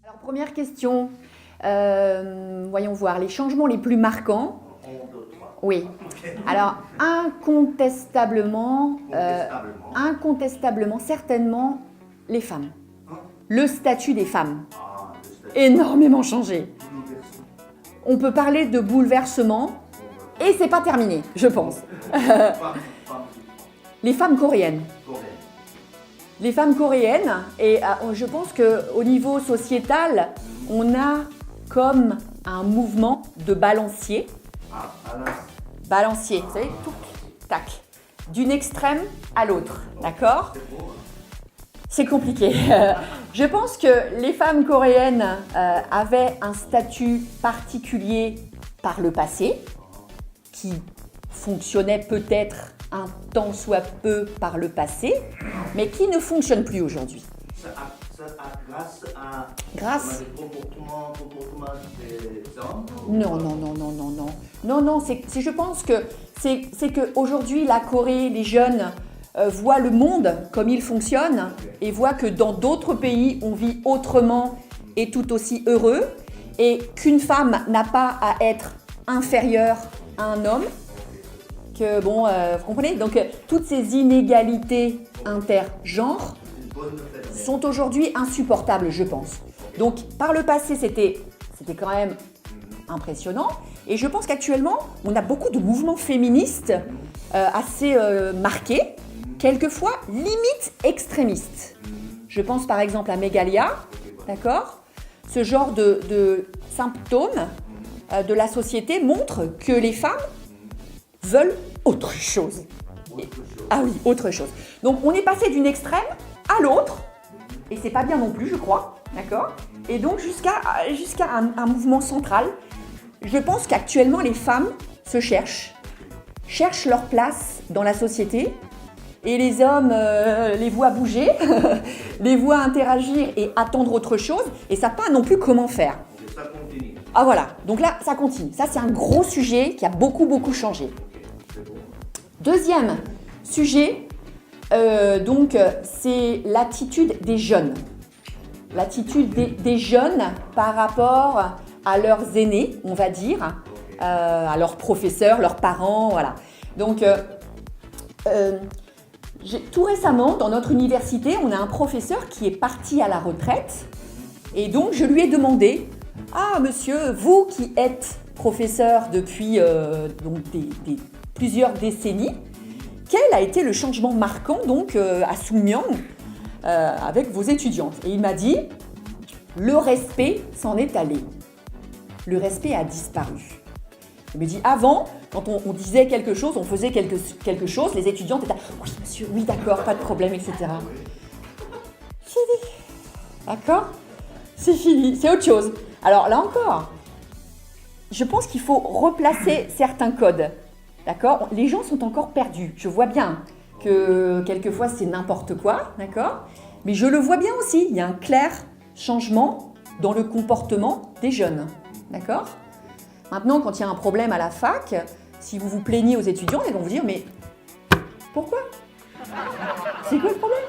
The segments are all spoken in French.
Alors, première question, voyons voir, les changements les plus marquants. Oui. Alors, incontestablement, certainement, les femmes. Le statut des femmes. Énormément changé. On peut parler de bouleversement, et c'est pas terminé, je pense. Les femmes coréennes. Les femmes coréennes, et je pense qu'au niveau sociétal, on a comme un mouvement de balancier. Balancier, vous savez, tout, tac, d'une extrême à l'autre, d'accord? C'est compliqué. Je pense que les femmes coréennes avaient un statut particulier par le passé, qui fonctionnait peut-être un tant soit peu par le passé, mais qui ne fonctionne plus aujourd'hui. Grâce comportement des hommes? Non, je pense que c'est qu'aujourd'hui, la Corée, les jeunes voient le monde comme il fonctionne et voient que dans d'autres pays, on vit autrement et tout aussi heureux, et qu'une femme n'a pas à être inférieure à un homme. Que, bon, vous comprenez? Donc, toutes ces inégalités intergenres sont aujourd'hui insupportables, je pense. Donc, par le passé, c'était quand même impressionnant. Et je pense qu'actuellement, on a beaucoup de mouvements féministes assez marqués, quelquefois limite extrémistes. Je pense par exemple à Megalia, d'accord? Ce genre de symptômes de la société montrent que les femmes veulent autre chose. Ah oui, autre chose. Donc on est passé d'une extrême à l'autre, et c'est pas bien non plus, je crois, d'accord? Et donc jusqu'à un mouvement central. Je pense qu'actuellement les femmes se cherchent leur place dans la société, et les hommes les voient bouger, les voient interagir et attendre autre chose, et savent pas non plus comment faire. Ça continue. Ah voilà, donc là ça continue. Ça c'est un gros sujet qui a beaucoup changé. Deuxième sujet, donc c'est l'attitude des jeunes. L'attitude des jeunes par rapport à leurs aînés, on va dire, à leurs professeurs, leurs parents, voilà. Donc, tout récemment, dans notre université, on a un professeur qui est parti à la retraite, et donc je lui ai demandé: « Ah monsieur, vous qui êtes professeur depuis plusieurs décennies, quel a été le changement marquant donc à Soumyang avec vos étudiantes ?» Et il m'a dit: « Le respect s'en est allé. Le respect a disparu. » Il me dit: « Avant, quand on disait quelque chose, on faisait quelque chose, les étudiantes étaient là, « Oui monsieur, oui d'accord, pas de problème, etc. » Fini. D'accord? C'est fini, c'est autre chose. Alors là encore, je pense qu'il faut replacer certains codes. D'accord? Les gens sont encore perdus. Je vois bien que quelquefois c'est n'importe quoi, d'accord? Mais je le vois bien aussi, il y a un clair changement dans le comportement des jeunes. D'accord? Maintenant, quand il y a un problème à la fac, si vous vous plaignez aux étudiants, ils vont vous dire: « Mais pourquoi? C'est quoi le problème?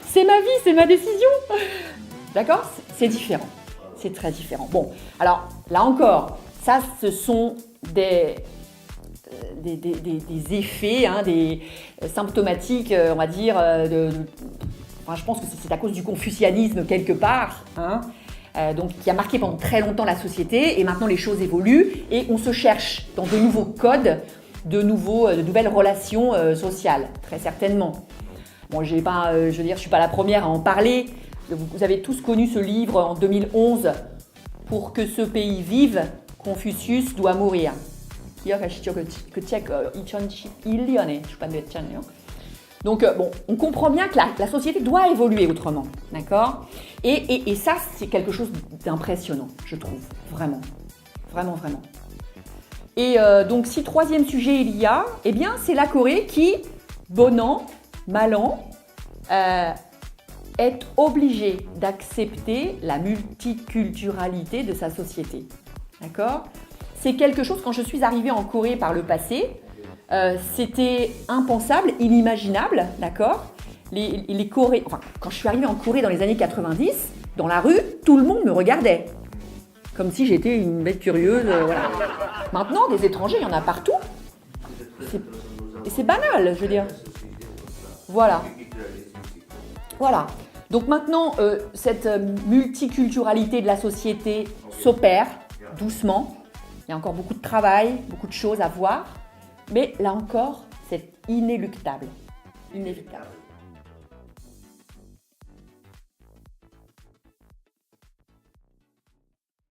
C'est ma vie, c'est ma décision. » D'accord? C'est différent. C'est très différent. Bon, alors là encore, ça ce sont des effets, des symptomatiques, on va dire, je pense que c'est à cause du confucianisme quelque part, donc qui a marqué pendant très longtemps la société, et maintenant les choses évoluent et on se cherche dans de nouveaux codes, de nouvelles relations sociales, très certainement. Bon, je suis pas la première à en parler. Vous avez tous connu ce livre en 2011, « Pour que ce pays vive, Confucius doit mourir ». Donc, on comprend bien que la société doit évoluer autrement, d'accord? Et ça, c'est quelque chose d'impressionnant, je trouve, vraiment. Et donc, si troisième sujet il y a, eh bien, c'est la Corée qui, bon an, mal an, est obligée d'accepter la multiculturalité de sa société, d'accord? C'est quelque chose, quand je suis arrivée en Corée par le passé, c'était impensable, inimaginable, d'accord? Quand je suis arrivée en Corée dans les années 90, Dans la rue, tout le monde me regardait. Comme si j'étais une bête curieuse. Voilà. Maintenant, des étrangers, il y en a partout. Et c'est banal, je veux dire. Voilà. Voilà. Donc maintenant, cette multiculturalité de la société s'opère doucement. Il y a encore beaucoup de travail, beaucoup de choses à voir. Mais là encore, c'est inéluctable. Inévitable.